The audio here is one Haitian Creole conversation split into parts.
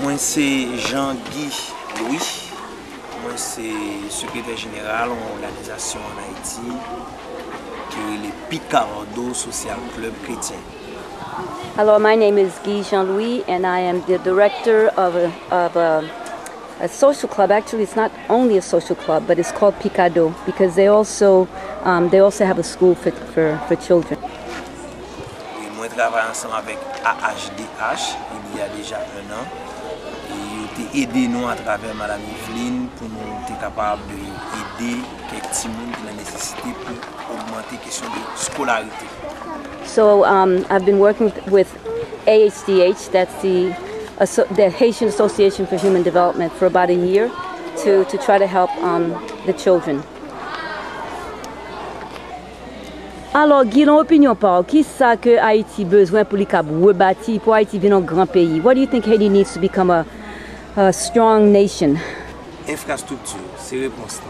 Moi c'est Jean-Guy Louis. Moi c'est secrétaire général en organisation en Haïti qui est le Picardo Social Club chrétien. Hello, my name is Guy Jean-Louis and I am the director of a social club. Actually, it's not only a social club, but it's called Picardo because they also have a school for children. Moi je travaille ensemble avec AHDH il y a déjà 1 an. Et ils ont aidé nous à travers Madame Yveline pour nous être capables d'aider quelques petits monde qui ont la nécessité pour augmenter la question de scolarité. So I've been working with AHDH, that's the Haitian Association for Human Development, for about a year to try to help the children. Alors, Guy, l'opinion par qui ça que Haïti besoin pour rebâtir pour Haïti devenir un grand pays? What do you think Haiti needs to become a strong nation? Infrastructure, c'est réponse.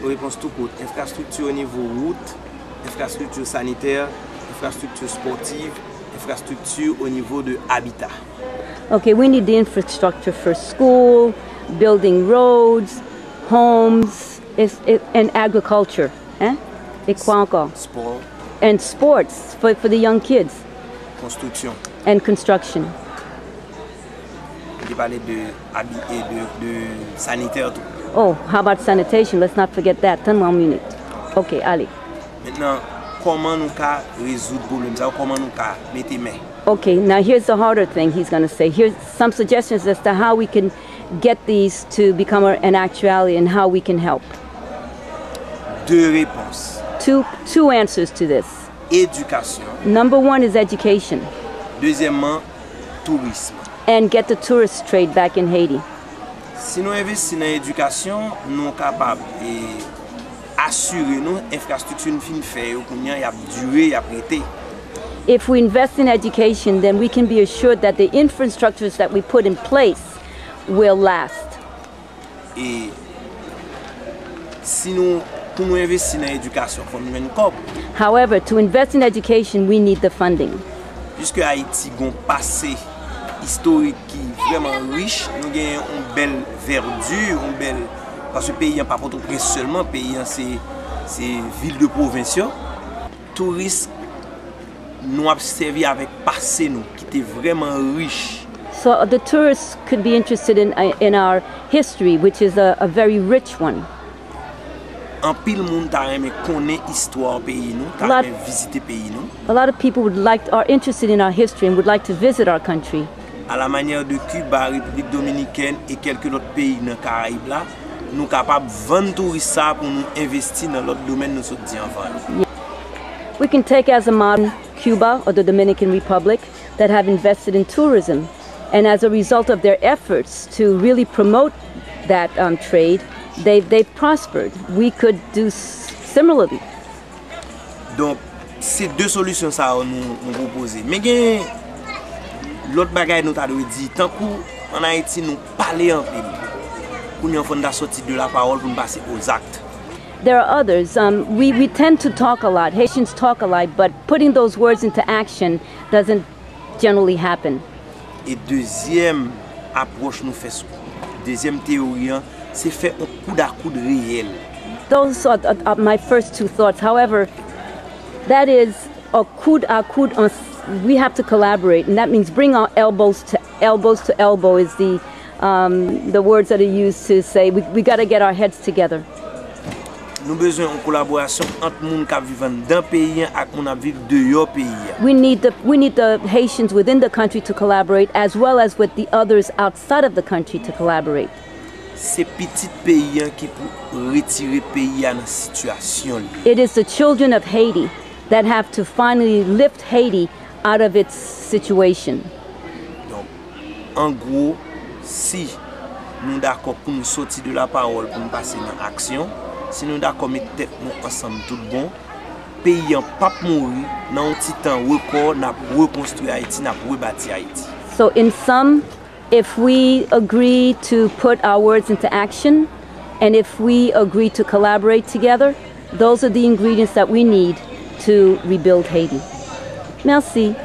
Réponse tout court. Infrastructure au niveau route, infrastructure sanitaire, infrastructure sportive, infrastructure au niveau de habitat. Okay, we need the infrastructure for school, building roads, homes, and agriculture. Eh? Et quoi encore? Sport. And sports for the young kids. Construction. And construction. Je parlais de sanitaire tout. Oh, how about sanitation? Let's not forget that. 10 minutes. Okay, allez. Maintenant, comment nous ca résoudre problème ça? Comment nous ca mettre main? Okay, now here's the harder thing he's going to say. Here's some suggestions as to how we can get these to become an actuality and how we can help. 2 réponses. Two answers to this. Éducation. Number 1 is education. Deuxièmement, tourisme. And get the tourist trade back in Haiti. Si nous investissons dans l'éducation, nous sommes capables d'assurer nos infrastructures nous fin faire pour y a duré, y a prêté. If we invest in education, then we can be assured that the infrastructures that we put in place will last. Et si nous pour nous investir dans l'éducation, il faut nous mettre. However, to invest in education, we need the funding. Puisque Haïti a un passé historique qui est vraiment riche, nous avons une belle verdure, parce que le pays n'est pas Port-au-Prince seulement, le pays c'est ville de province. Touristes nous ont servi avec passé nous qui était vraiment riche. So the tourists could be interested in our history, which is a very rich one. En pile monde t'a aimé connaître histoire pays nous, t'a aimé visiter pays nous. A lot of people are interested in our history and would like to visit our country. À la manière de Cuba, République Dominicaine et quelques autres pays dans les Caraïbes là, nous capables de vendre touristes ça pour nous investir dans l'autre domaine nous sommes dit avant. We can take as a model Cuba or the Dominican Republic that have invested in tourism, and as a result of their efforts to really promote that trade, they've prospered. We could do similarly. Donc, c'est 2 solutions ça nous proposer. Mais l'autre bagaille nous t'a dit tant qu'en Haïti nous parler en pile. Pour nous faire sortir de la parole pour nous passer aux actes. There are others. We tend to talk a lot. Haitians talk a lot, but putting those words into action doesn't generally happen. Et deuxième approche nous fait deuxième théorie, c'est faire un coup à coude réel. Those are my first 2 thoughts. However, that is a coude à coude. We have to collaborate, and that means bring our elbows to elbow is the words that are used to say we got to get our heads together. Nous besoin une collaboration entre monde qui vivent dans pays et monde qui vivent dehors pays. We need the Haitians within the country to collaborate as well as with the others outside of the country to collaborate. C'est petit pays qui pour retirer pays dans situation. It is the children of Haiti that have to finally lift Haiti out of its situation. Donc, en gros, si nous d'accord pour nous sortir de la parole pour nous passer dans l'action, si nous d'accord mettre tête nous ensemble tout bon, pays en pas mourir dans un petit temps record n'a reconstruire Haïti, n'a rebâtir Haïti. So in sum, if we agree to put our words into action and if we agree to collaborate together, those are the ingredients that we need to rebuild Haiti. Merci.